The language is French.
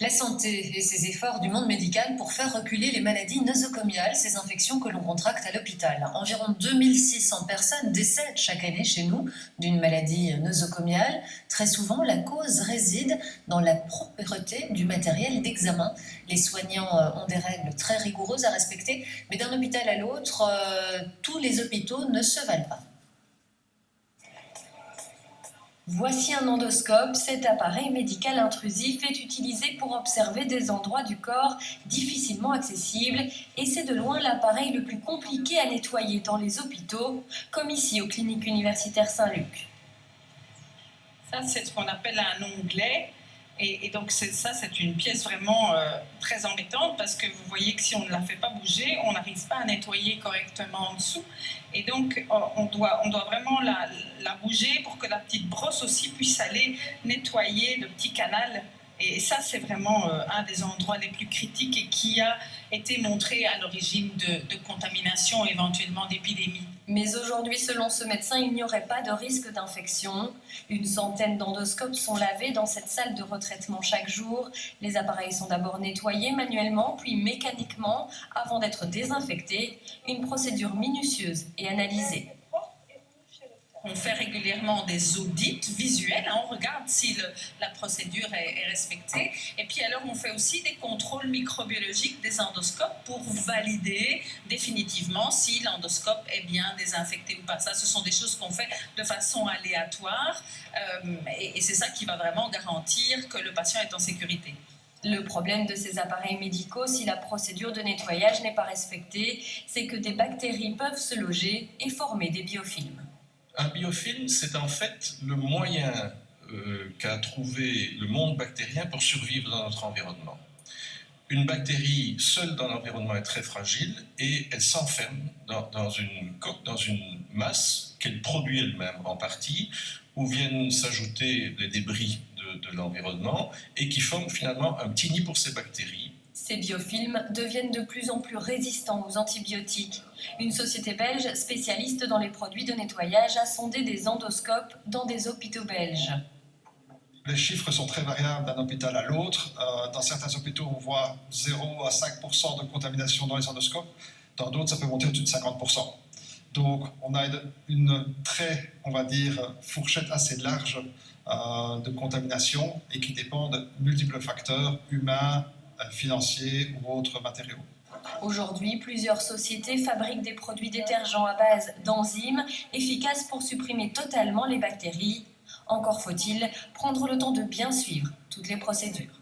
La santé et ses efforts du monde médical pour faire reculer les maladies nosocomiales, ces infections que l'on contracte à l'hôpital. Environ 2600 personnes décèdent chaque année chez nous d'une maladie nosocomiale. Très souvent, la cause réside dans la propreté du matériel d'examen. Les soignants ont des règles très rigoureuses à respecter, mais d'un hôpital à l'autre, tous les hôpitaux ne se valent pas. Voici un endoscope. Cet appareil médical intrusif est utilisé pour observer des endroits du corps difficilement accessibles et c'est de loin l'appareil le plus compliqué à nettoyer dans les hôpitaux, comme ici aux cliniques universitaires Saint-Luc. Ça, c'est ce qu'on appelle un onglet. Et donc ça, c'est une pièce vraiment très embêtante parce que vous voyez que si on ne la fait pas bouger, on n'arrive pas à nettoyer correctement en dessous. Et donc on doit vraiment la bouger pour que la petite brosse aussi puisse aller nettoyer le petit canal. Et ça, c'est vraiment un des endroits les plus critiques et qui a été montré à l'origine de contamination, éventuellement d'épidémie. Mais aujourd'hui, selon ce médecin, il n'y aurait pas de risque d'infection. Une centaine d'endoscopes sont lavés dans cette salle de retraitement chaque jour. Les appareils sont d'abord nettoyés manuellement, puis mécaniquement, avant d'être désinfectés. Une procédure minutieuse et analysée. On fait régulièrement des audits visuels, on regarde si la procédure est respectée. Et puis alors on fait aussi des contrôles microbiologiques des endoscopes pour valider définitivement si l'endoscope est bien désinfecté ou pas. Ça, ce sont des choses qu'on fait de façon aléatoire et c'est ça qui va vraiment garantir que le patient est en sécurité. Le problème de ces appareils médicaux, si la procédure de nettoyage n'est pas respectée, c'est que des bactéries peuvent se loger et former des biofilms. Un biofilm, c'est en fait le moyen qu'a trouvé le monde bactérien pour survivre dans notre environnement. Une bactérie seule dans l'environnement est très fragile et elle s'enferme dans une coque, dans une masse qu'elle produit elle-même en partie, où viennent s'ajouter les débris de l'environnement et qui forment finalement un petit nid pour ces bactéries. Ces biofilms deviennent de plus en plus résistants aux antibiotiques. Une société belge spécialiste dans les produits de nettoyage a sondé des endoscopes dans des hôpitaux belges. Les chiffres sont très variables d'un hôpital à l'autre. Dans certains hôpitaux, on voit 0 à 5% de contamination dans les endoscopes. Dans d'autres, ça peut monter au-dessus de 50%. Donc, on a une très, on va dire, fourchette assez large de contamination et qui dépend de multiples facteurs humains, financiers ou autres matériaux. Aujourd'hui, plusieurs sociétés fabriquent des produits détergents à base d'enzymes efficaces pour supprimer totalement les bactéries. Encore faut-il prendre le temps de bien suivre toutes les procédures.